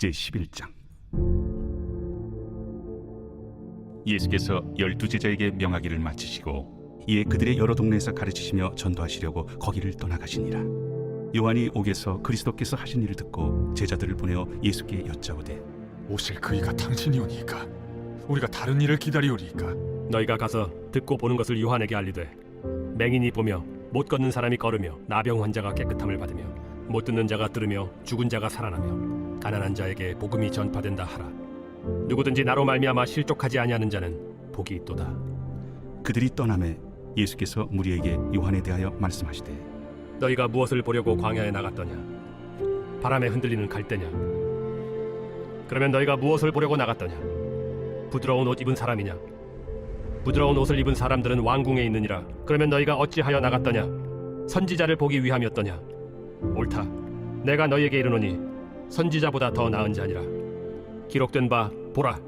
제11장. 예수께서 12제자에게 명하기를 마치시고 이에 그들의 여러 동네에서 가르치시며 전도하시려고 거기를 떠나가시니라. 요한이 옥에서 그리스도께서 하신 일을 듣고 제자들을 보내어 예수께 여짜오되 오실 그이가 당신이오니이까? 우리가 다른 일을 기다리오리이까? 너희가 가서 듣고 보는 것을 요한에게 알리되 맹인이 보며 못 걷는 사람이 걸으며 나병 환자가 깨끗함을 받으며 못 듣는 자가 들으며 죽은 자가 살아나며 가난한 자에게 복음이 전파된다 하라. 누구든지 나로 말미암아 실족하지 아니하는 자는 복이 있도다. 그들이 떠나매 예수께서 무리에게 요한에 대하여 말씀하시되 너희가 무엇을 보려고 광야에 나갔더냐? 바람에 흔들리는 갈대냐? 그러면 너희가 무엇을 보려고 나갔더냐? 부드러운 옷 입은 사람이냐? 부드러운 옷을 입은 사람들은 왕궁에 있느니라. 그러면 너희가 어찌하여 나갔더냐? 선지자를 보기 위함이었더냐? 옳다. 내가 너희에게 이르노니 선지자보다 더 나은 자니라. 기록된 바 보라,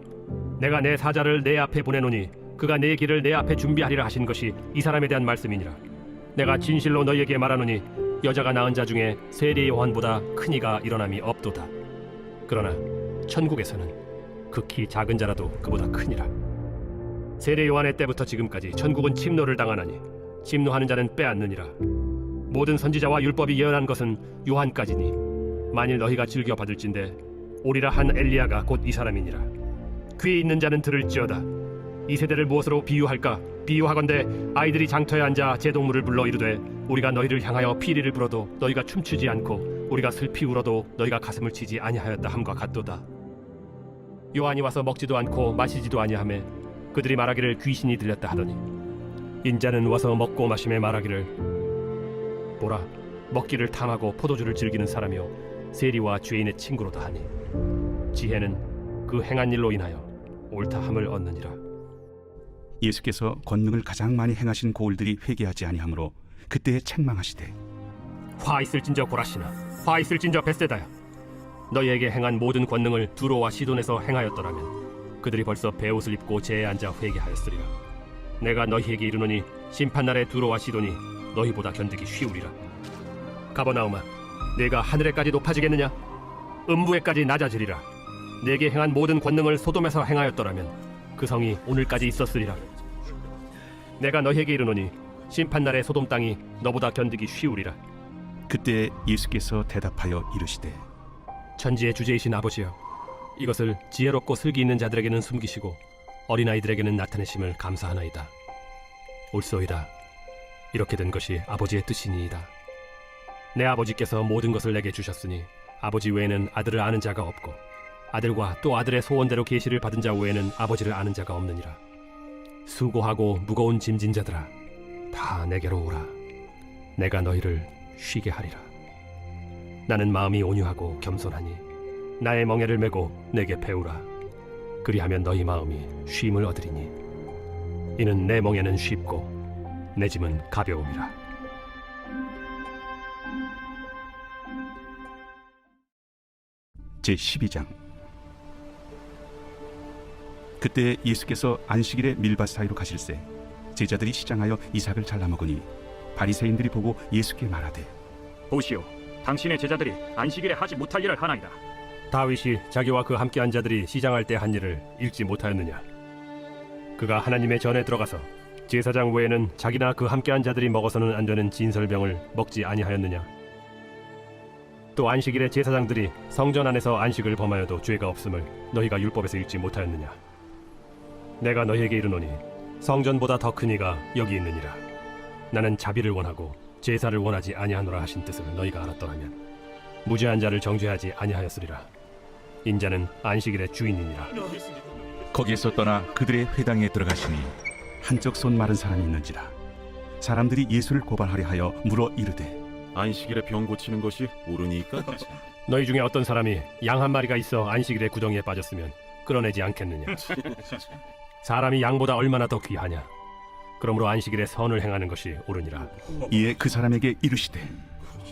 내가 내 사자를 내 앞에 보내노니 그가 내 길을 내 앞에 준비하리라 하신 것이 이 사람에 대한 말씀이니라. 내가 진실로 너희에게 말하노니 여자가 낳은 자 중에 세례 요한보다 큰 이가 일어남이 없도다. 그러나 천국에서는 극히 작은 자라도 그보다 크니라. 세례 요한의 때부터 지금까지 천국은 침노를 당하나니 침노하는 자는 빼앗느니라. 모든 선지자와 율법이 예언한 것은 요한까지니 만일 너희가 즐겨 받을진대 오리라 한 엘리야가 곧 이 사람이니라. 귀 있는 자는 들을지어다. 이 세대를 무엇으로 비유할까? 비유하건대 아이들이 장터에 앉아 제동물을 불러 이르되 우리가 너희를 향하여 피리를 불어도 너희가 춤추지 않고 우리가 슬피 울어도 너희가 가슴을 치지 아니하였다 함과 같도다. 요한이 와서 먹지도 않고 마시지도 아니하매 그들이 말하기를 귀신이 들렸다 하더니 인자는 와서 먹고 마심에 말하기를 보라, 먹기를 탐하고 포도주를 즐기는 사람이요 세리와 죄인의 친구로다 하니 지혜는 그 행한 일로 인하여 옳다함을 얻느니라. 예수께서 권능을 가장 많이 행하신 고을들이 회개하지 아니하므로 그때에 책망하시되 화 있을진저 고라시나, 화 있을진저 벳세다야. 너희에게 행한 모든 권능을 두로와 시돈에서 행하였더라면 그들이 벌써 베옷을 입고 제에 앉아 회개하였으리라. 내가 너희에게 이르노니 심판날에 두로와 시돈이 너희보다 견디기 쉬우리라. 가버나움아, 내가 하늘에까지 높아지겠느냐? 음부에까지 낮아지리라. 내게 행한 모든 권능을 소돔에서 행하였더라면 그 성이 오늘까지 있었으리라. 내가 너희에게 이르노니 심판날에 소돔 땅이 너보다 견디기 쉬우리라. 그때 예수께서 대답하여 이르시되 천지의 주제이신 아버지여, 이것을 지혜롭고 슬기 있는 자들에게는 숨기시고 어린아이들에게는 나타내심을 감사하나이다. 옳소이다. 이렇게 된 것이 아버지의 뜻이니이다. 내 아버지께서 모든 것을 내게 주셨으니 아버지 외에는 아들을 아는 자가 없고 아들과 또 아들의 소원대로 계시를 받은 자 외에는 아버지를 아는 자가 없느니라. 수고하고 무거운 짐진 자들아, 다 내게로 오라. 내가 너희를 쉬게 하리라. 나는 마음이 온유하고 겸손하니 나의 멍에를 메고 내게 배우라. 그리하면 너희 마음이 쉼을 얻으리니 이는 내 멍에는 쉽고 내 짐은 가벼움이라. 제12장. 그때 예수께서 안식일에 밀밭 사이로 가실새 제자들이 시장하여 이삭을 잘라 먹으니 바리새인들이 보고 예수께 말하되 보시오, 당신의 제자들이 안식일에 하지 못할 일을 하나이다. 다윗이 자기와 그 함께한 자들이 시장할 때 한 일을 읽지 못하였느냐? 그가 하나님의 전에 들어가서 제사장 외에는 자기나 그 함께한 자들이 먹어서는 안 되는 진설병을 먹지 아니하였느냐? 또 안식일에 제사장들이 성전 안에서 안식을 범하여도 죄가 없음을 너희가 율법에서 읽지 못하였느냐? 내가 너희에게 이르노니 성전보다 더 큰 이가 여기 있느니라. 나는 자비를 원하고 제사를 원하지 아니하노라 하신 뜻을 너희가 알았더라면 무죄한 자를 정죄하지 아니하였으리라. 인자는 안식일의 주인이니라. 거기에서 떠나 그들의 회당에 들어가시니 한쪽 손 마른 사람이 있는지라. 사람들이 예수를 고발하려 하여 물어 이르되 안식일에 병 고치는 것이 옳으니까? 너희 중에 어떤 사람이 양 한 마리가 있어 안식일에 구덩이에 빠졌으면 끌어내지 않겠느냐? 사람이 양보다 얼마나 더 귀하냐? 그러므로 안식일에 선을 행하는 것이 옳으니라. 이에 그 사람에게 이르시되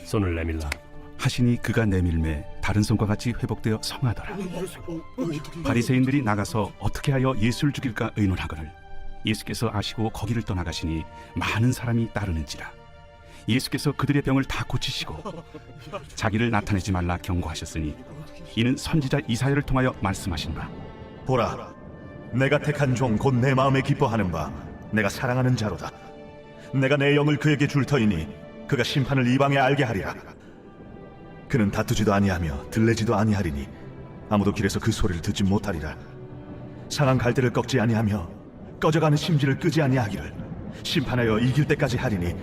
손을 내밀라. 하시니 그가 내밀매 다른 손과 같이 회복되어 성하더라. 바리새인들이 나가서 어떻게 하여 예수를 죽일까 의논하거늘 예수께서 아시고 거기를 떠나가시니 많은 사람이 따르는지라. 예수께서 그들의 병을 다 고치시고 자기를 나타내지 말라 경고하셨으니 이는 선지자 이사야를 통하여 말씀하신 바 보라, 내가 택한 종 곧 내 마음에 기뻐하는 바 내가 사랑하는 자로다. 내가 내 영을 그에게 줄 터이니 그가 심판을 이방에 알게 하리라. 그는 다투지도 아니하며 들레지도 아니하리니 아무도 길에서 그 소리를 듣지 못하리라. 상한 갈대를 꺾지 아니하며 꺼져가는 심지를 끄지 아니하기를 심판하여 이길 때까지 하리니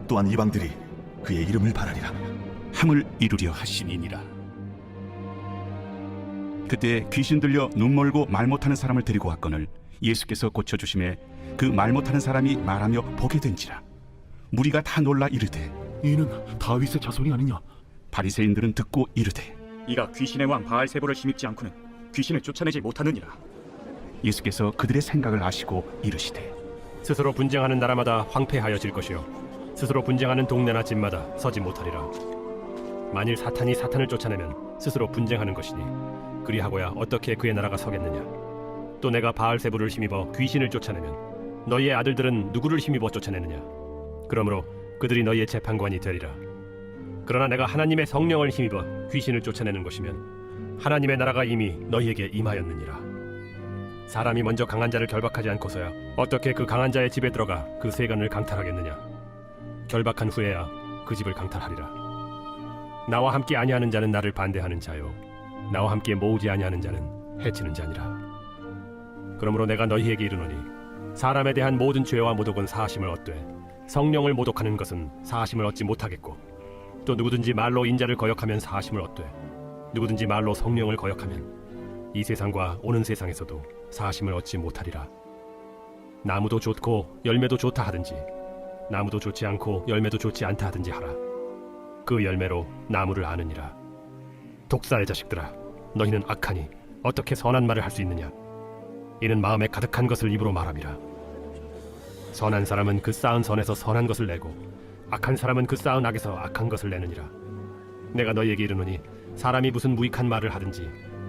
또한 이방들이 그의 이름을 바라리라. 함을 이루려 하시니니라. 그때 귀신 들려 눈 멀고 말 못하는 사람을 데리고 왔거늘 예수께서 고쳐주심에 그 말 못하는 사람이 말하며 보게 된지라. 무리가 다 놀라 이르되 이는 다윗의 자손이 아니냐? 바리새인들은 듣고 이르되 이가 귀신의 왕 바알세보를 힘입지 않고는 귀신을 쫓아내지 못하느니라. 예수께서 그들의 생각을 아시고 이르시되 스스로 분쟁하는 나라마다 황폐하여질 것이요 스스로 분쟁하는 동네나 집마다 서지 못하리라. 만일 사탄이 사탄을 쫓아내면 스스로 분쟁하는 것이니 그리하고야 어떻게 그의 나라가 서겠느냐. 또 내가 바알세부를 힘입어 귀신을 쫓아내면 너희의 아들들은 누구를 힘입어 쫓아내느냐. 그러므로 그들이 너희의 재판관이 되리라. 그러나 내가 하나님의 성령을 힘입어 귀신을 쫓아내는 것이면 하나님의 나라가 이미 너희에게 임하였느니라. 사람이 먼저 강한 자를 결박하지 않고서야 어떻게 그 강한 자의 집에 들어가 그 세간을 강탈하겠느냐. 결박한 후에야 그 집을 강탈하리라. 나와 함께 아니하는 자는 나를 반대하는 자요 나와 함께 모으지 아니하는 자는 해치는 자니라. 그러므로 내가 너희에게 이르노니 사람에 대한 모든 죄와 모독은 사하심을 얻되 성령을 모독하는 것은 사하심을 얻지 못하겠고 또 누구든지 말로 인자를 거역하면 사하심을 얻되 누구든지 말로 성령을 거역하면 이 세상과 오는 세상에서도 사하심을 얻지 못하리라. 나무도 좋고 열매도 좋다 하든지 나무도 좋지 않고 열매도 좋지 않다 하든지 하라. 그 열매로 나무를 아느니라. 독사의 자식들아, 너희는 악하니 어떻게 선한 말을 할 수 있느냐. 이는 마음에 가득한 것을 입으로 말함이라. 선한 사람은 그 쌓은 선에서 선한 것을 내고 악한 사람은 그 쌓은 악에서 악한 것을 내느니라. 내가 너희에게 이르노니 사람이 무슨 무익한 말을 하든지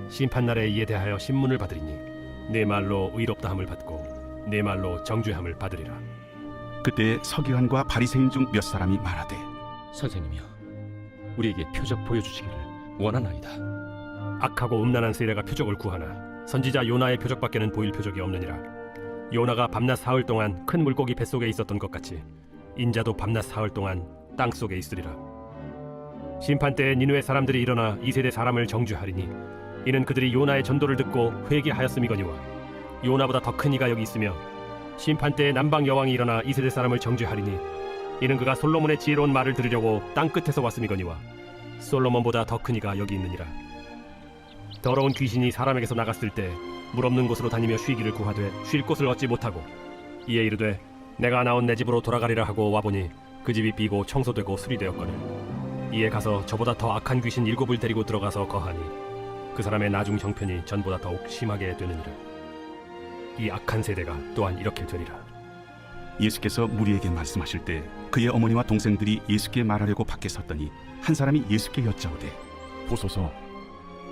심판날에 이에 대하여 신문을 받으리니 내 말로 의롭다함을 받고 내 말로 정죄함을 받으리라. 그때 서기관과 바리새인 중 몇 사람이 말하되 선생님이여, 우리에게 표적 보여주시기를 원하나이다. 악하고 음란한 세례가 표적을 구하나 선지자 요나의 표적밖에는 보일 표적이 없느니라. 요나가 밤낮 사흘 동안 큰 물고기 뱃속에 있었던 것 같이 인자도 밤낮 사흘 동안 땅속에 있으리라. 심판 때에 니느웨 사람들이 일어나 이 세대 사람을 정죄하리니 이는 그들이 요나의 전도를 듣고 회개하였음이거니와 요나보다 더 큰 이가 여기 있으며 심판 때에 남방 여왕이 일어나 이 세대 사람을 정죄하리니 이는 그가 솔로몬의 지혜로운 말을 들으려고 땅 끝에서 왔음이거니와 솔로몬보다 더 큰 이가 여기 있느니라. 더러운 귀신이 사람에게서 나갔을 때 물 없는 곳으로 다니며 쉬기를 구하되 쉴 곳을 얻지 못하고 이에 이르되 내가 나온 내 집으로 돌아가리라 하고 와보니 그 집이 비고 청소되고 수리되었거늘 이에 가서 저보다 더 악한 귀신 7을 데리고 들어가서 거하니 그 사람의 나중 형편이 전보다 더욱 심하게 되느니라. 이 악한 세대가 또한 이렇게 되리라. 예수께서 무리에게 말씀하실 때 그의 어머니와 동생들이 예수께 말하려고 밖에 섰더니 한 사람이 예수께 여짜오되 보소서,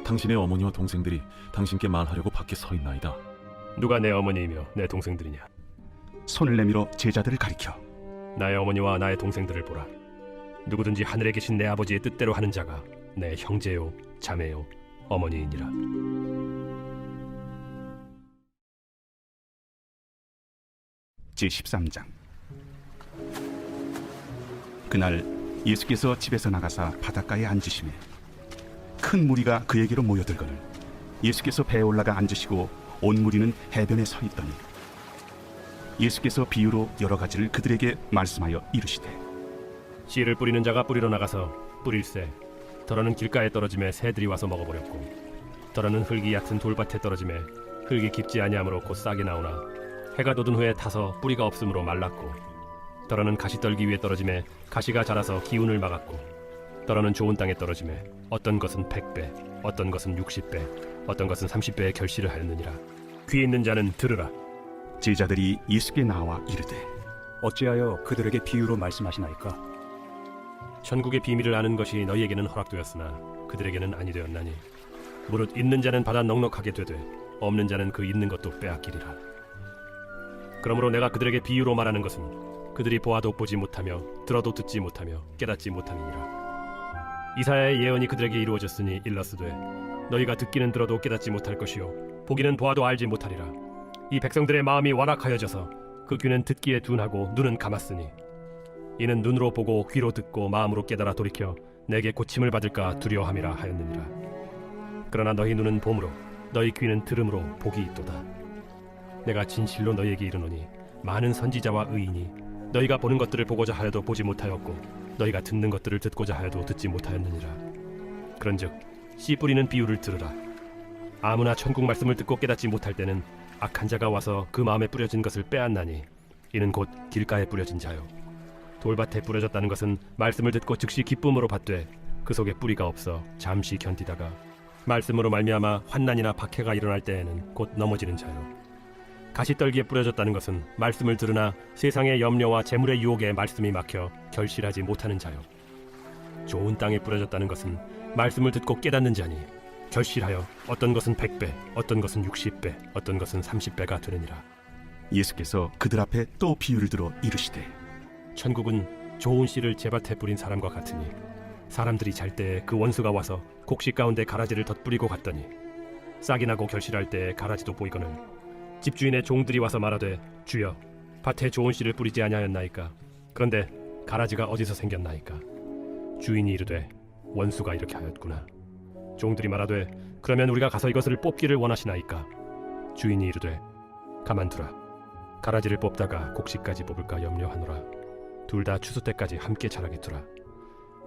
당신의 어머니와 동생들이 당신께 말하려고 밖에 서 있나이다. 누가 내 어머니이며 내 동생들이냐. 손을 내밀어 제자들을 가리켜 나의 어머니와 나의 동생들을 보라. 누구든지 하늘에 계신 내 아버지의 뜻대로 하는 자가 내 형제요 자매요 어머니이니라. 제13장. 그날 예수께서 집에서 나가사 바닷가에 앉으시매 큰 무리가 그에게로 모여들거늘 예수께서 배에 올라가 앉으시고 온 무리는 해변에 서 있더니 예수께서 비유로 여러 가지를 그들에게 말씀하여 이르시되 씨를 뿌리는 자가 뿌리러 나가서 뿌릴새 더러는 길가에 떨어짐에 새들이 와서 먹어버렸고 더러는 흙이 얕은 돌밭에 떨어짐에 흙이 깊지 아니하므로 곧 싹이 나오나 해가 돋은 후에 타서 뿌리가 없으므로 말랐고 더러는 가시떨기 위에 떨어짐에 가시가 자라서 기운을 막았고 더러는 좋은 땅에 떨어짐에 어떤 것은 100배 어떤 것은 60배 어떤 것은 30배의 결실을 하였느니라. 귀 있는 자는 들으라. 제자들이 예수께 나와 이르되 어찌하여 그들에게 비유로 말씀하시나이까? 천국의 비밀을 아는 것이 너희에게는 허락되었으나 그들에게는 아니 되었나니 무릇 있는 자는 받아 넉넉하게 되되 없는 자는 그 있는 것도 빼앗기리라. 그러므로 내가 그들에게 비유로 말하는 것은 그들이 보아도 보지 못하며 들어도 듣지 못하며 깨닫지 못함이니라. 이사야의 예언이 그들에게 이루어졌으니 일렀으되 너희가 듣기는 들어도 깨닫지 못할 것이요 보기는 보아도 알지 못하리라. 이 백성들의 마음이 완악하여져서 그 귀는 듣기에 둔하고 눈은 감았으니 이는 눈으로 보고 귀로 듣고 마음으로 깨달아 돌이켜 내게 고침을 받을까 두려워함이라 하였느니라. 그러나 너희 눈은 봄으로 너희 귀는 들음으로 복이 있도다. 내가 진실로 너희에게 이르노니 많은 선지자와 의인이 너희가 보는 것들을 보고자 하여도 보지 못하였고 너희가 듣는 것들을 듣고자 하여도 듣지 못하였느니라. 그런즉 씨 뿌리는 비유를 들으라. 아무나 천국 말씀을 듣고 깨닫지 못할 때는 악한 자가 와서 그 마음에 뿌려진 것을 빼앗나니 이는 곧 길가에 뿌려진 자요 돌밭에 뿌려졌다는 것은 말씀을 듣고 즉시 기쁨으로 받되 그 속에 뿌리가 없어 잠시 견디다가 말씀으로 말미암아 환난이나 박해가 일어날 때에는 곧 넘어지는 자요 가시떨기에 뿌려졌다는 것은 말씀을 들으나 세상의 염려와 재물의 유혹에 말씀이 막혀 결실하지 못하는 자요 좋은 땅에 뿌려졌다는 것은 말씀을 듣고 깨닫는 자니 결실하여 어떤 것은 100배, 어떤 것은 60배, 어떤 것은 30배가 되느니라. 예수께서 그들 앞에 또 비유를 들어 이르시되 천국은 좋은 씨를 제밭에 뿌린 사람과 같으니 사람들이 잘 때에 그 원수가 와서 곡식 가운데 가라지를 덧뿌리고 갔더니 싹이 나고 결실할 때에 가라지도 보이거늘 집주인의 종들이 와서 말하되 주여 밭에 좋은 씨를 뿌리지 아니하였나이까 그런데 가라지가 어디서 생겼나이까 주인이 이르되 원수가 이렇게 하였구나. 종들이 말하되 그러면 우리가 가서 이것을 뽑기를 원하시나이까 주인이 이르되 가만두라. 가라지를 뽑다가 곡식까지 뽑을까 염려하노라. 둘 다 추수 때까지 함께 자라게 두라.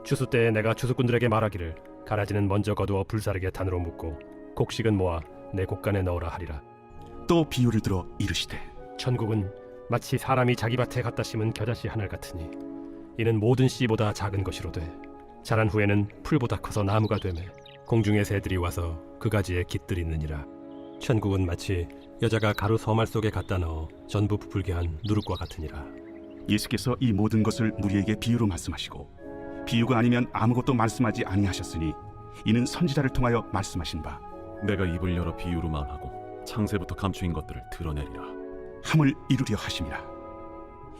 추수 때에 내가 추수꾼들에게 말하기를 가라지는 먼저 거두어 불사르게 단으로 묶고 곡식은 모아 내 곡간에 넣으라 하리라. 또 비유를 들어 이르시되 천국은 마치 사람이 자기 밭에 갖다 심은 겨자씨 하늘 같으니 이는 모든 씨보다 작은 것이로되 자란 후에는 풀보다 커서 나무가 되매 공중의 새들이 와서 그 가지에 깃들이 있느니라. 천국은 마치 여자가 가루 서말 속에 갖다 넣어 전부 부풀게 한 누룩과 같으니라. 예수께서 이 모든 것을 무리에게 비유로 말씀하시고 비유가 아니면 아무것도 말씀하지 아니하셨으니 이는 선지자를 통하여 말씀하신 바 내가 입을 열어 비유로 말하고 창세부터 감추인 것들을 드러내리라. 함을 이루려 하심이라.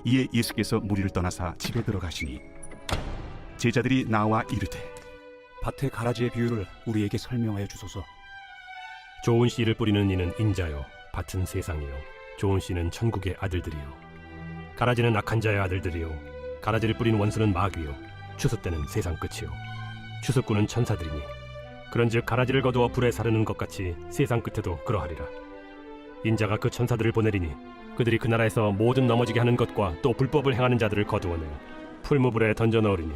이에 예수께서 무리를 떠나사 집에 들어가시니 제자들이 나와 이르되 밭의 가라지의 비유를 우리에게 설명하여 주소서. 좋은 씨를 뿌리는 이는 인자요 밭은 세상이요 좋은 씨는 천국의 아들들이요 가라지는 악한 자의 아들들이요 가라지를 뿌린 원수는 마귀요 추수 때는 세상 끝이요 추수꾼은 천사들이니 그런즉 가라지를 거두어 불에 사르는 것 같이 세상 끝에도 그러하리라. 인자가 그 천사들을 보내리니 그들이 그 나라에서 모든 넘어지게 하는 것과 또 불법을 행하는 자들을 거두어내어 풀무불에 던져 넣으리니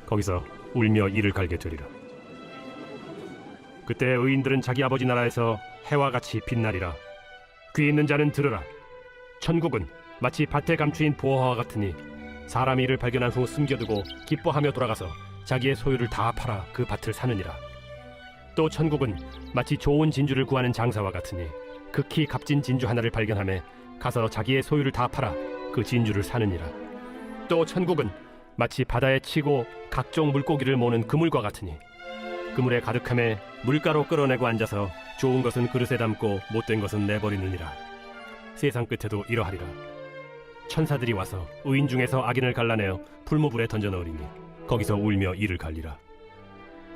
거기서 울며 이를 갈게 되리라. 그때 의인들은 자기 아버지 나라에서 해와 같이 빛나리라. 귀 있는 자는 들으라. 천국은 마치 밭에 감추인 보화와 같으니 사람이 이를 발견한 후 숨겨두고 기뻐하며 돌아가서 자기의 소유를 다 팔아 그 밭을 사느니라. 또 천국은 마치 좋은 진주를 구하는 장사와 같으니 극히 값진 진주 하나를 발견하며 가서 자기의 소유를 다 팔아 그 진주를 사느니라. 또 천국은 마치 바다에 치고 각종 물고기를 모는 그물과 같으니 그물에 가득함에 물가로 끌어내고 앉아서 좋은 것은 그릇에 담고 못된 것은 내버리느니라. 세상 끝에도 이러하리라. 천사들이 와서 의인 중에서 악인을 갈라내어 풀무불에 던져 넣으리니 거기서 울며 이를 갈리라.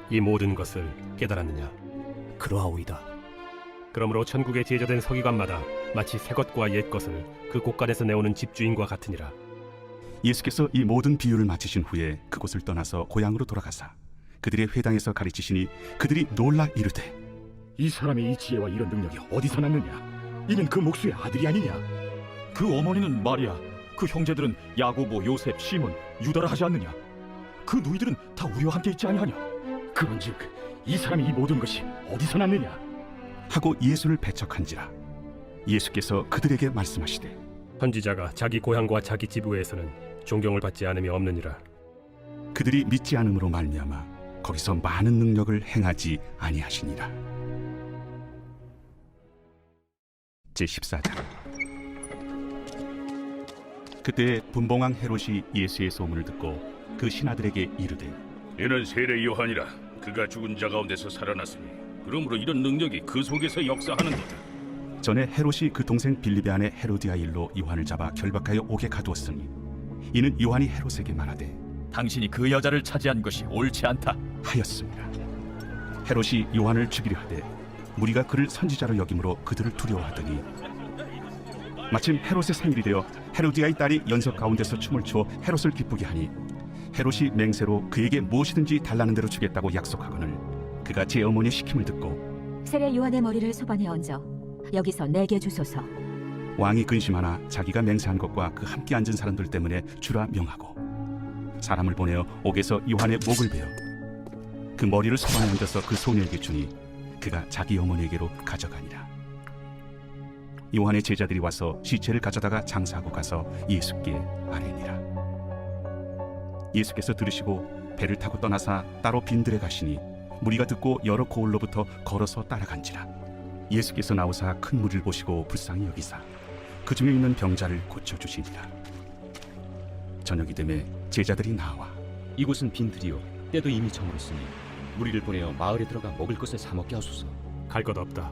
이 모든 것을 깨달았느냐? 그러하오이다. 그러므로 천국에 제조된 서기관마다 마치 새 것과 옛 것을 그 곳간에서 내오는 집주인과 같으니라. 예수께서 이 모든 비유를 마치신 후에 그곳을 떠나서 고향으로 돌아가사 그들의 회당에서 가르치시니 그들이 놀라 이르되 이 사람의 이 지혜와 이런 능력이 어디서 났느냐? 이는 그 목수의 아들이 아니냐? 그 어머니는 마리아, 그 형제들은 야고보, 요셉, 시몬, 유다라 하지 않느냐? 그 누이들은 다 우리와 함께 있지 아니하냐? 그런즉 이 사람이 이 모든 것이 어디서 났느냐? 하고 예수를 배척한지라. 예수께서 그들에게 말씀하시되 선지자가 자기 고향과 자기 집 외에서는 존경을 받지 않음이 없느니라. 그들이 믿지 않음으로 말미암아 거기서 많은 능력을 행하지 아니하시니라. 제14장. 그때 분봉왕 헤롯이 예수의 소문을 듣고 그 신하들에게 이르되 이는 세례 요한이라. 그가 죽은 자 가운데서 살아났으니 그러므로 이런 능력이 그 속에서 역사하는도다. 전에 헤롯이 그 동생 빌립의 아내 헤로디아 일로 요한을 잡아 결박하여 옥에 가두었으니 이는 요한이 헤롯에게 말하되 당신이 그 여자를 차지한 것이 옳지 않다 하였습니다. 헤롯이 요한을 죽이려 하되 무리가 그를 선지자로 여김으로 그들을 두려워하더니 마침 헤롯의 생일이 되어 헤로디아의 딸이 연석 가운데서 춤을 추어 헤롯을 기쁘게 하니 헤롯이 맹세로 그에게 무엇이든지 달라는 대로 주겠다고 약속하거늘 그가 제 어머니의 시킴을 듣고 세례 요한의 머리를 소반에 얹어 여기서 내게 주소서. 왕이 근심하나 자기가 맹세한 것과 그 함께 앉은 사람들 때문에 주라 명하고 사람을 보내어 옥에서 요한의 목을 베어 그 머리를 소반에 얹어서 그 소녀에게 주니 그가 자기 어머니에게로 가져가니라. 요한의 제자들이 와서 시체를 가져다가 장사하고 가서 예수께 아뢰니라. 예수께서 들으시고 배를 타고 떠나사 따로 빈들에 가시니 무리가 듣고 여러 고을로부터 걸어서 따라간지라. 예수께서 나오사 큰 무리를 보시고 불쌍히 여기사 그 중에 있는 병자를 고쳐주시니라. 저녁이 되매 제자들이 나와 이곳은 빈들이요 때도 이미 저물었으니 무리를 보내어 마을에 들어가 먹을 것을 사 먹게 하소서. 갈 것 없다.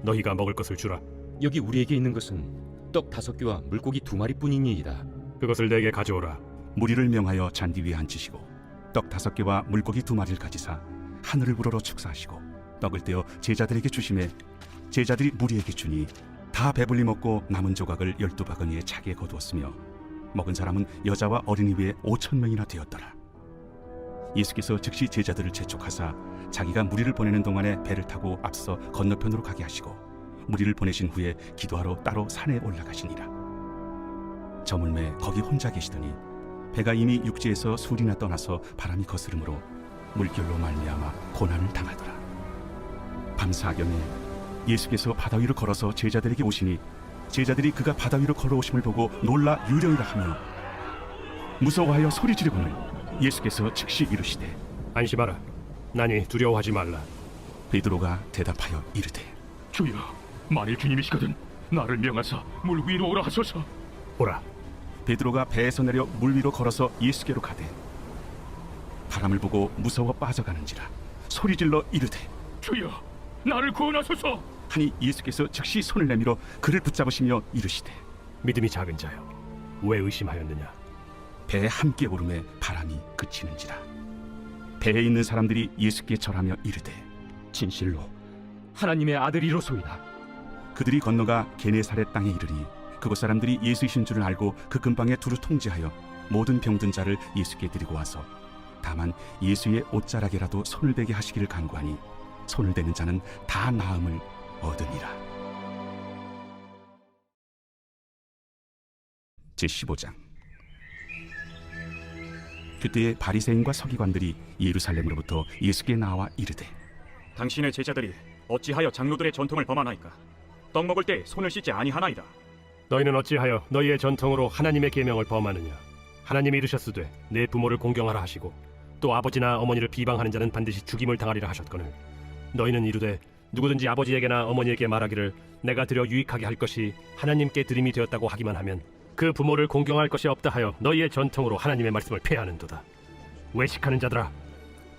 너희가 먹을 것을 주라. 여기 우리에게 있는 것은 떡 5개와 물고기 2마리뿐이니이다. 그것을 내게 가져오라. 무리를 명하여 잔디 위에 앉히시고 떡 5개와 물고기 2마리를 가지사 하늘을 우러러 축사하시고 떡을 떼어 제자들에게 주시매 제자들이 무리에게 주니 다 배불리 먹고 남은 조각을 12바구니에 차게 거두었으며 먹은 사람은 여자와 어린이 외에 5,000명이나 되었더라. 예수께서 즉시 제자들을 재촉하사 자기가 무리를 보내는 동안에 배를 타고 앞서 건너편으로 가게 하시고 무리를 보내신 후에 기도하러 따로 산에 올라가시니라. 저물매 거기 혼자 계시더니 배가 이미 육지에서 술이나 떠나서 바람이 거스름으로 물결로 말미암아 고난을 당하더라. 밤 사경에 예수께서 바다 위로 걸어서 제자들에게 오시니 제자들이 그가 바다 위로 걸어오심을 보고 놀라 유령이라 하며 무서워하여 소리 지르거늘 예수께서 즉시 이르시되 안심하라. 나니 두려워하지 말라. 베드로가 대답하여 이르되 주여, 만일 주님이시거든 나를 명하사 물 위로 오라 하소서. 오라. 베드로가 배에서 내려 물 위로 걸어서 예수께로 가되 바람을 보고 무서워 빠져가는지라 소리질러 이르되 주여, 나를 구원하소서. 하니 예수께서 즉시 손을 내밀어 그를 붙잡으시며 이르시되 믿음이 작은 자여, 왜 의심하였느냐? 배에 함께 오름에 바람이 그치는지라. 배에 있는 사람들이 예수께 절하며 이르되 진실로 하나님의 아들이로소이다. 그들이 건너가 게네사렛 땅에 이르니 그곳 사람들이 예수이신 줄을 알고 그 근방에 두루 통제하여 모든 병든 자를 예수께 드리고 와서 다만 예수의 옷자락에라도 손을 대게 하시기를 간구하니 손을 대는 자는 다 나음을 얻으니라. 제15장. 그때에 바리새인과 서기관들이 예루살렘으로부터 예수께 나와 이르되 당신의 제자들이 어찌하여 장로들의 전통을 범하나이까? 떡 먹을 때 손을 씻지 아니하나이다. 너희는 어찌하여 너희의 전통으로 하나님의 계명을 범하느냐? 하나님이 이르셨으되 내 부모를 공경하라 하시고 또 아버지나 어머니를 비방하는 자는 반드시 죽임을 당하리라 하셨거늘 너희는 이르되 누구든지 아버지에게나 어머니에게 말하기를 내가 드려 유익하게 할 것이 하나님께 드림이 되었다고 하기만 하면 그 부모를 공경할 것이 없다 하여 너희의 전통으로 하나님의 말씀을 폐하는도다. 외식하는 자들아,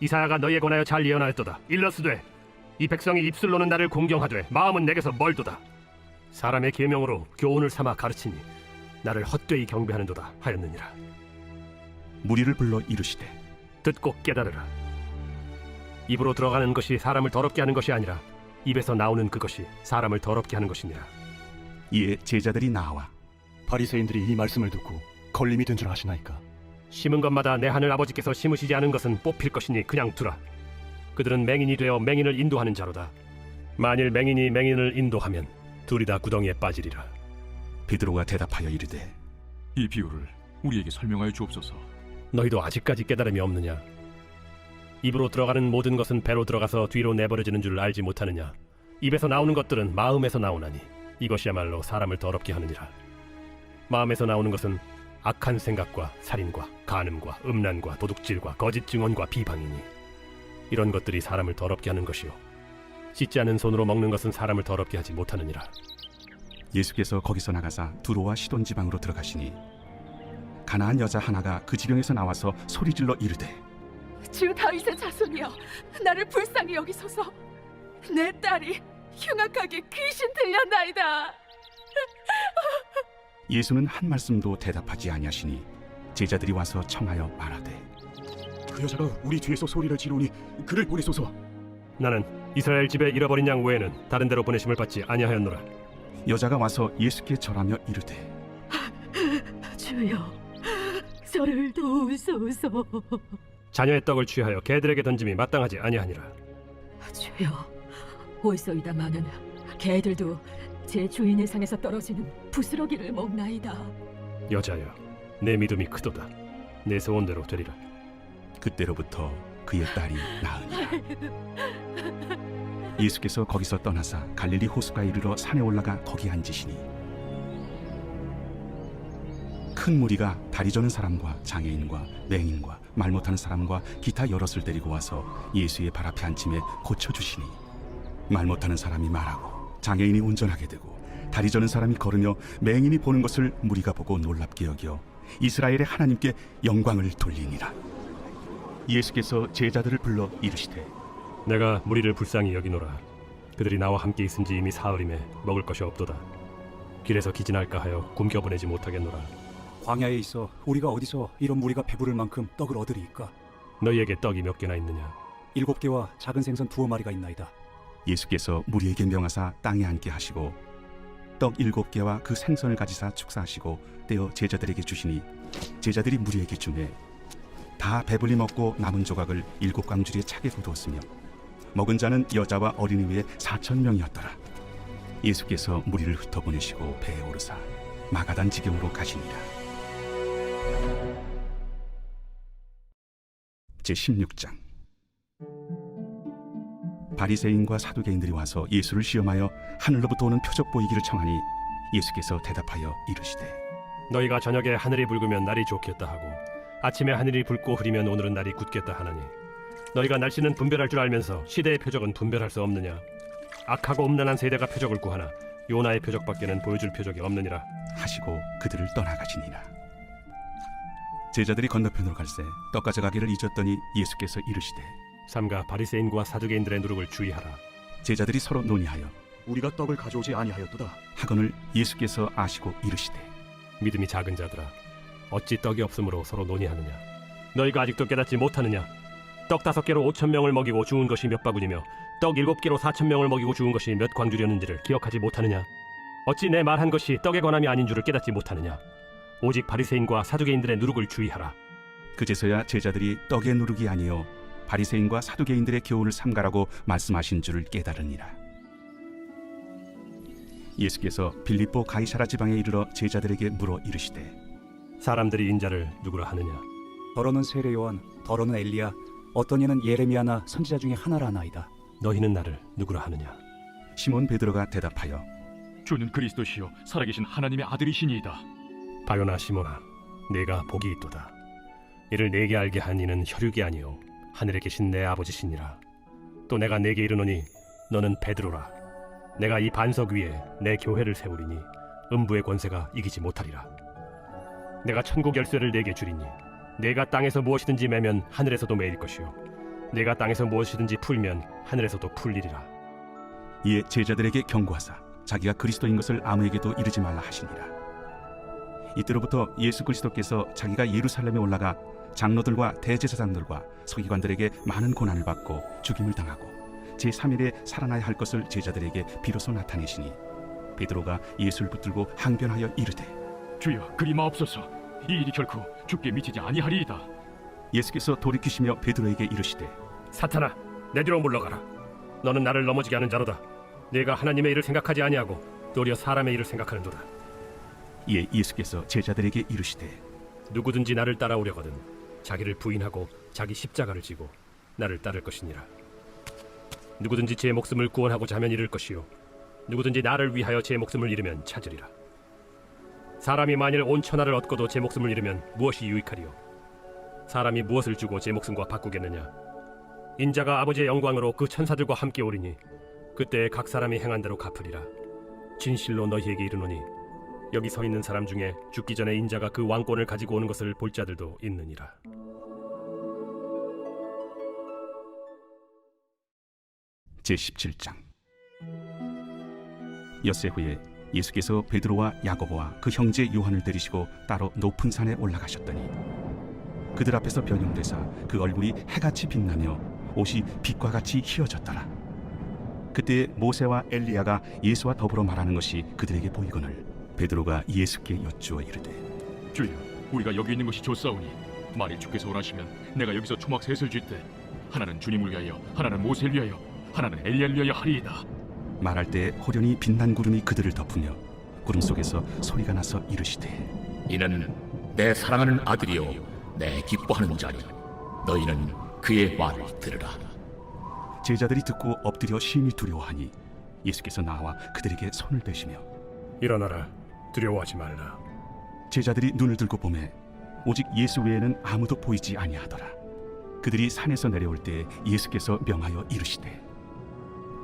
이사야가 너희에 관하여 잘 예언하였도다. 일러스되 이 백성이 입술로는 나를 공경하되 마음은 내게서 멀도다. 사람의 계명으로 교훈을 삼아 가르치니 나를 헛되이 경배하는도다 하였느니라. 무리를 불러 이르시되 듣고 깨달으라. 입으로 들어가는 것이 사람을 더럽게 하는 것이 아니라 입에서 나오는 그것이 사람을 더럽게 하는 것이니라. 이에 제자들이 나와 바리새인들이 이 말씀을 듣고 걸림이 된 줄 아시나이까? 심은 것마다 내 하늘 아버지께서 심으시지 않은 것은 뽑힐 것이니 그냥 두라. 그들은 맹인이 되어 맹인을 인도하는 자로다. 만일 맹인이 맹인을 인도하면 둘이 다 구덩이에 빠지리라. 베드로가 대답하여 이르되 이 비유를 우리에게 설명하여 주옵소서. 너희도 아직까지 깨달음이 없느냐? 입으로 들어가는 모든 것은 배로 들어가서 뒤로 내버려지는 줄 알지 못하느냐? 입에서 나오는 것들은 마음에서 나오나니 이것이야말로 사람을 더럽게 하느니라. 마음에서 나오는 것은 악한 생각과 살인과 간음과 음란과 도둑질과 거짓 증언과 비방이니 이런 것들이 사람을 더럽게 하는 것이요 씻지 않은 손으로 먹는 것은 사람을 더럽게 하지 못하느니라. 예수께서 거기서 나가사 두로와 시돈 지방으로 들어가시니 가나안 여자 하나가 그 지경에서 나와서 소리질러 이르되 주 다윗의 자손이여, 나를 불쌍히 여기소서. 내 딸이 흉악하게 귀신 들렸나이다. 예수는 한 말씀도 대답하지 아니하시니 제자들이 와서 청하여 말하되 그 여자가 우리 뒤에서 소리를 지르니 그를 보내소서. 나는 이스라엘 집에 잃어버린 양 외에는 다른 데로 보내심을 받지 아니하였노라. 여자가 와서 예수께 절하며 이르되 주여, 저를 도우소서. 자녀의 떡을 취하여 개들에게 던짐이 마땅하지 아니하니라. 주여, 올소이다마는 개들도 제 주인의 상에서 떨어지는 부스러기를 먹나이다. 여자여, 내 믿음이 크도다. 내 소원대로 되리라. 그때로부터 그의 딸이 나으니라. 예수께서 거기서 떠나사 갈릴리 호수가에 이르러 산에 올라가 거기 앉으시니 큰 무리가 다리 저는 사람과 장애인과 맹인과 말 못하는 사람과 기타 여럿을 데리고 와서 예수의 발 앞에 앉힘에 고쳐주시니 말 못하는 사람이 말하고 장애인이 운전하게 되고 다리 저는 사람이 걸으며 맹인이 보는 것을 무리가 보고 놀랍게 여겨 이스라엘의 하나님께 영광을 돌리니라. 예수께서 제자들을 불러 이르시되 내가 무리를 불쌍히 여기노라. 그들이 나와 함께 있은지 이미 사흘임에 먹을 것이 없도다. 길에서 기진할까 하여 굶겨 보내지 못하겠노라. 광야에 있어 우리가 어디서 이런 무리가 배부를 만큼 떡을 얻으리이까? 너희에게 떡이 몇 개나 있느냐? 7개와 작은 생선 2마리가 있나이다. 예수께서 무리에게 명하사 땅에 앉게 하시고 떡 7개와 그 생선을 가지사 축사하시고 떼어 제자들에게 주시니 제자들이 무리에게 주매 다 배불리 먹고 남은 조각을 7광주리에 차게 거두었으며 먹은 자는 여자와 어린이 외에 4,000명이었더라. 예수께서 무리를 흩어보내시고 배에 오르사 마가단 지경으로 가시니라. 제16장. 바리새인과 사두개인들이 와서 예수를 시험하여 하늘로부터 오는 표적 보이기를 청하니 예수께서 대답하여 이르시되 너희가 저녁에 하늘이 붉으면 날이 좋겠다 하고 아침에 하늘이 붉고 흐리면 오늘은 날이 굳겠다 하나니 너희가 날씨는 분별할 줄 알면서 시대의 표적은 분별할 수 없느냐? 악하고 음란한 세대가 표적을 구하나 요나의 표적밖에는 보여줄 표적이 없느니라 하시고 그들을 떠나가시니라. 제자들이 건너편으로 갈새 떡 가져가기를 잊었더니 예수께서 이르시되 삼가 바리새인과 사두개인들의 누룩을 주의하라. 제자들이 서로 논의하여 우리가 떡을 가져오지 아니하였도다. 하거늘 예수께서 아시고 이르시되 믿음이 작은 자들아, 어찌 떡이 없으므로 서로 논의하느냐? 너희가 아직도 깨닫지 못하느냐? 떡 5개로 5,000명을 먹이고 죽은 것이 몇 바구니며 떡 7개로 4,000명을 먹이고 죽은 것이 몇 광주렸는지를 기억하지 못하느냐? 어찌 내 말한 것이 떡의 권함이 아닌 줄을 깨닫지 못하느냐? 오직 바리새인과 사두개인들의 누룩을 주의하라. 그제서야 제자들이 떡의 누룩이 아니요 바리새인과 사두개인들의 교훈을 삼가라고 말씀하신 줄을 깨달으니라. 예수께서 빌립보 가이사라 지방에 이르러 제자들에게 물어 이르시되 사람들이 인자를 누구라 하느냐? 더러는 세례 요한, 더러는 엘리야, 어떤 이는 예레미야나 선지자 중에 하나라 하나이다. 너희는 나를 누구라 하느냐? 시몬 베드로가 대답하여 주는 그리스도시요 살아계신 하나님의 아들이시니이다. 바요나 시몬아, 네가 복이 있도다. 이를 내게 알게 한 이는 혈육이 아니요 하늘에 계신 내 아버지시니라. 또 내가 네게 이르노니 너는 베드로라. 내가 이 반석 위에 내 교회를 세우리니 음부의 권세가 이기지 못하리라. 내가 천국 열쇠를 네게 주리니 네가 땅에서 무엇이든지 매면 하늘에서도 매일 것이요 네가 땅에서 무엇이든지 풀면 하늘에서도 풀리리라. 이에 제자들에게 경고하사 자기가 그리스도인 것을 아무에게도 이르지 말라 하시니라. 이때로부터 예수 그리스도께서 자기가 예루살렘에 올라가 장로들과 대제사장들과 서기관들에게 많은 고난을 받고 죽임을 당하고 제3일에 살아나야 할 것을 제자들에게 비로소 나타내시니 베드로가 예수를 붙들고 항변하여 이르되 주여 그리 마옵소서. 이 일이 결코 죽게 미치지 아니하리이다. 예수께서 돌이키시며 베드로에게 이르시되 사탄아, 내 뒤로 물러가라. 너는 나를 넘어지게 하는 자로다. 네가 하나님의 일을 생각하지 아니하고 도리어 사람의 일을 생각하는도다. 이에 예수께서 제자들에게 이르시되 누구든지 나를 따라오려거든 자기를 부인하고 자기 십자가를 지고 나를 따를 것이니라. 누구든지 제 목숨을 구원하고자 하면 잃을 것이요 누구든지 나를 위하여 제 목숨을 잃으면 찾으리라. 사람이 만일 온 천하를 얻고도 제 목숨을 잃으면 무엇이 유익하리요? 사람이 무엇을 주고 제 목숨과 바꾸겠느냐? 인자가 아버지의 영광으로 그 천사들과 함께 오리니 그때 각 사람이 행한 대로 갚으리라. 진실로 너희에게 이르노니 여기 서 있는 사람 중에 죽기 전에 인자가 그 왕권을 가지고 오는 것을 볼 자들도 있느니라. 제17장. 엿새 후에 예수께서 베드로와 야고보와 그 형제 요한을 데리시고 따로 높은 산에 올라가셨더니 그들 앞에서 변형되사 그 얼굴이 해같이 빛나며 옷이 빛과 같이 휘어졌더라. 그때 모세와 엘리야가 예수와 더불어 말하는 것이 그들에게 보이거늘 베드로가 예수께 여쭈어 이르되 주여, 우리가 여기 있는 것이 좋사오니 만일 주께서 원하시면 내가 여기서 초막 셋을 쥘 때 하나는 주님을 위하여, 하나는 모세를 위하여, 하나는 엘리야를 위하여 하리이다. 말할 때 호련히 빛난 구름이 그들을 덮으며 구름 속에서 소리가 나서 이르시되 이는 내 사랑하는 아들이요 내 기뻐하는 자니 너희는 그의 말을 들으라. 제자들이 듣고 엎드려 심히 두려워하니 예수께서 나와 그들에게 손을 대시며 일어나라, 두려워하지 말라. 제자들이 눈을 들고 보매 오직 예수 외에는 아무도 보이지 아니하더라. 그들이 산에서 내려올 때 예수께서 명하여 이르시되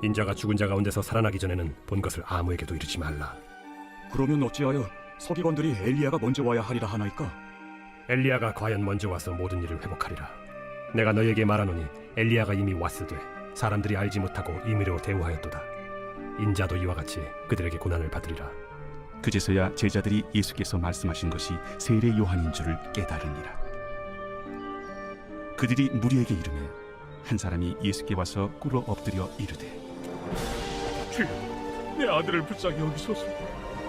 인자가 죽은 자 가운데서 살아나기 전에는 본 것을 아무에게도 이르지 말라. 그러면 어찌하여 서기관들이 엘리야가 먼저 와야 하리라 하나이까? 엘리야가 과연 먼저 와서 모든 일을 회복하리라. 내가 너희에게 말하노니 엘리야가 이미 왔으되 사람들이 알지 못하고 임의로 대우하였도다. 인자도 이와 같이 그들에게 고난을 받으리라. 그제서야 제자들이 예수께서 말씀하신 것이 세례 요한인 줄을 깨달으니라. 그들이 무리에게 이르매 한 사람이 예수께 와서 꿇어 엎드려 이르되 주여, 내 아들을 불쌍히 여기소서.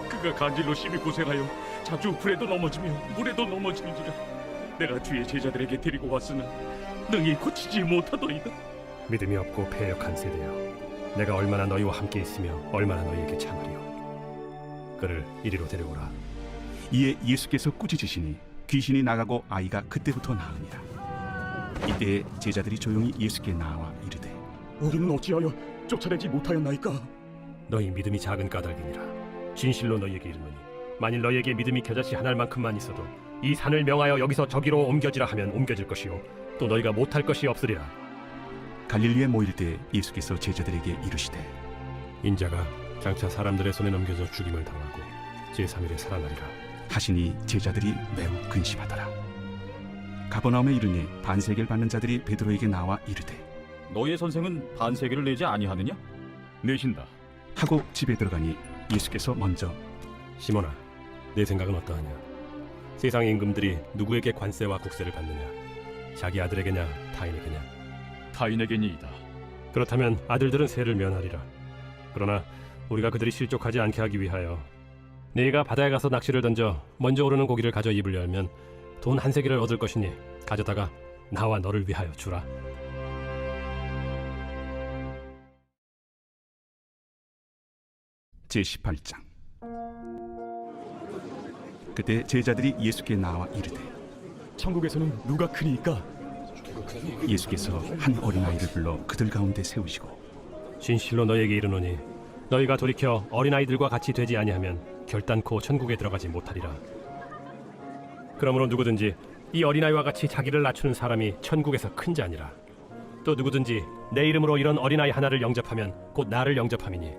그가 간질로 심히 고생하여 자주 불에도 넘어지며 물에도 넘어지는지라. 내가 주의 제자들에게 데리고 왔으나 능히 고치지 못하더이다. 믿음이 없고 패역한 세대여, 내가 얼마나 너희와 함께 있으며 얼마나 너희에게 참으리요. 그를 이리로 데려오라. 이에 예수께서 꾸짖으시니 귀신이 나가고 아이가 그때부터 나으니라. 이때 제자들이 조용히 예수께 나와 이르되 우리는 어찌하여 쫓아내지 못하였나이까? 너희 믿음이 작은 까닭이니라. 진실로 너희에게 이르노니 만일 너희에게 믿음이 겨자씨 한 알만큼만 있어도 이 산을 명하여 여기서 저기로 옮겨지라 하면 옮겨질 것이요 또 너희가 못할 것이 없으리라. 갈릴리에 모일 때 예수께서 제자들에게 이르시되 인자가 장차 사람들의 손에 넘겨져 죽임을 당하고 제3일에 살아나리라 하시니 제자들이 매우 근심하더라. 가버나움에 이르니 반세계를 받는 자들이 베드로에게 나와 이르되 너희의 선생은 반세계를 내지 아니하느냐? 내신다. 하고 집에 들어가니 예수께서 먼저 시몬아, 내 생각은 어떠하냐? 세상의 임금들이 누구에게 관세와 국세를 받느냐? 자기 아들에게냐 타인에게냐? 타인에게니이다. 그렇다면 아들들은 세를 면하리라. 그러나 우리가 그들이 실족하지 않게 하기 위하여 네가 바다에 가서 낚시를 던져 먼저 오르는 고기를 가져 입을 열면 돈 한 세기를 얻을 것이니 가져다가 나와 너를 위하여 주라. 제18장. 그때 제자들이 예수께 나와 이르되 천국에서는 누가 크니까? 예수께서 한 어린아이를 불러 그들 가운데 세우시고 진실로 너희에게 이르노니 너희가 돌이켜 어린아이들과 같이 되지 아니하면 결단코 천국에 들어가지 못하리라. 그러므로 누구든지 이 어린아이와 같이 자기를 낮추는 사람이 천국에서 큰 자니라. 또 누구든지 내 이름으로 이런 어린아이 하나를 영접하면 곧 나를 영접함이니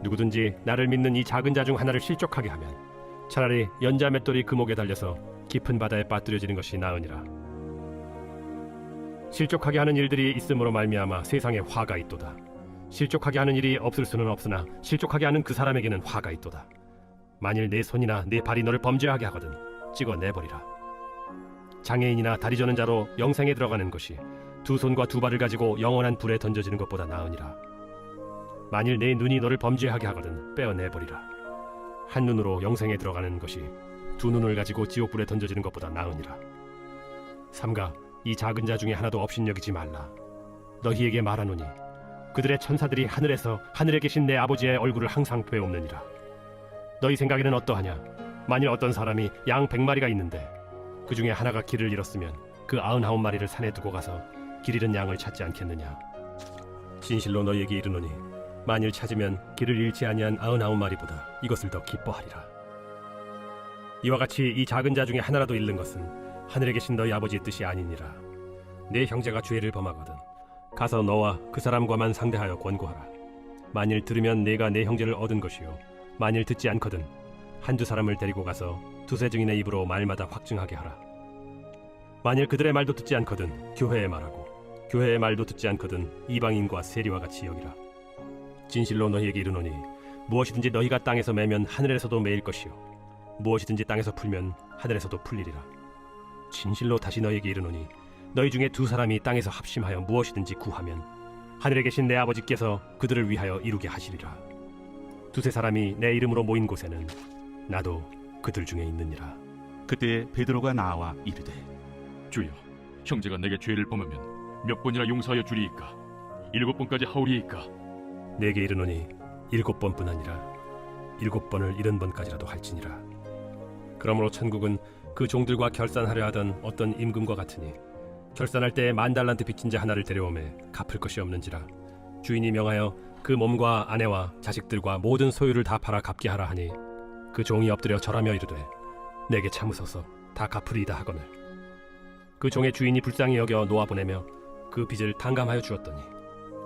누구든지 나를 믿는 이 작은 자 중 하나를 실족하게 하면 차라리 연자 맷돌이 그 목에 달려서 깊은 바다에 빠뜨려지는 것이 나으니라. 실족하게 하는 일들이 있음으로 말미암아 세상에 화가 있도다. 실족하게 하는 일이 없을 수는 없으나 실족하게 하는 그 사람에게는 화가 있도다. 만일 내 손이나 내 발이 너를 범죄하게 하거든 찍어내버리라. 장애인이나 다리 저는 자로 영생에 들어가는 것이 두 손과 두 발을 가지고 영원한 불에 던져지는 것보다 나으니라. 만일 내 눈이 너를 범죄하게 하거든 빼어내버리라. 한 눈으로 영생에 들어가는 것이 두 눈을 가지고 지옥불에 던져지는 것보다 나으니라. 삼가 이 작은 자 중에 하나도 업신여기지 말라. 너희에게 말하노니 그들의 천사들이 하늘에서 하늘에 계신 내 아버지의 얼굴을 항상 뵈옵느니라. 너희 생각에는 어떠하냐? 만일 어떤 사람이 양 100마리가 있는데 그 중에 하나가 길을 잃었으면 그 99마리를 산에 두고 가서 길 잃은 양을 찾지 않겠느냐? 진실로 너희에게 이르노니 만일 찾으면 길을 잃지 아니한 99마리보다 이것을 더 기뻐하리라. 이와 같이 이 작은 자 중에 하나라도 잃는 것은 하늘에 계신 너희 아버지의 뜻이 아니니라. 내 형제가 죄를 범하거든 가서 너와 그 사람과만 상대하여 권고하라. 만일 들으면 내가 내 형제를 얻은 것이요 만일 듣지 않거든 한두 사람을 데리고 가서 두세 증인의 입으로 말마다 확증하게 하라. 만일 그들의 말도 듣지 않거든 교회에 말하고 교회의 말도 듣지 않거든 이방인과 세리와 같이 여기라. 진실로 너희에게 이르노니 무엇이든지 너희가 땅에서 매면 하늘에서도 매일 것이요 무엇이든지 땅에서 풀면 하늘에서도 풀리리라. 진실로 다시 너희에게 이르노니 너희 중에 두 사람이 땅에서 합심하여 무엇이든지 구하면 하늘에 계신 내 아버지께서 그들을 위하여 이루게 하시리라. 두세 사람이 내 이름으로 모인 곳에는 나도 그들 중에 있느니라. 그때 베드로가 나와 이르되 주여, 형제가 내게 죄를 범하면 몇 번이나 용서하여 주리이까? 7번까지 하오리이까? 내게 이르노니 7번뿐 아니라 7번을 70번까지라도 할지니라. 그러므로 천국은 그 종들과 결산하려 하던 어떤 임금과 같으니 결산할 때에 10,000달란트 빚진 자 하나를 데려오매 갚을 것이 없는지라. 주인이 명하여 그 몸과 아내와 자식들과 모든 소유를 다 팔아 갚게 하라 하니 그 종이 엎드려 절하며 이르되 내게 참으소서 다 갚으리이다 하거늘 그 종의 주인이 불쌍히 여겨 놓아보내며 그 빚을 탕감하여 주었더니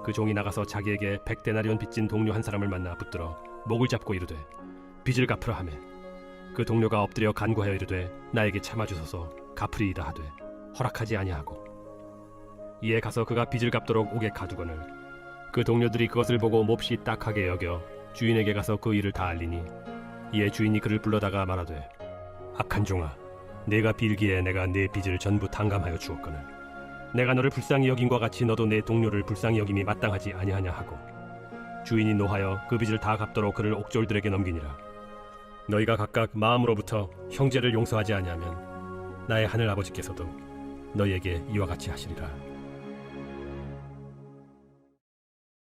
그 종이 나가서 자기에게 100데나리온 빚진 동료 한 사람을 만나 붙들어 목을 잡고 이르되 빚을 갚으라 하매 그 동료가 엎드려 간구하여 이르되 나에게 참아주소서 갚으리이다 하되 허락하지 아니하고 이에 가서 그가 빚을 갚도록 옥에 가두거늘 그 동료들이 그것을 보고 몹시 딱하게 여겨 주인에게 가서 그 일을 다 알리니 이에 주인이 그를 불러다가 말하되 악한 종아, 내가 빌기에 내가 네 빚을 전부 탕감하여 주었거늘 내가 너를 불쌍히 여김과 같이 너도 내 동료를 불쌍히 여김이 마땅하지 아니하냐 하고 주인이 노하여 그 빚을 다 갚도록 그를 옥졸들에게 넘기니라. 너희가 각각 마음으로부터 형제를 용서하지 아니하면 나의 하늘 아버지께서도 너희에게 이와 같이 하시리라.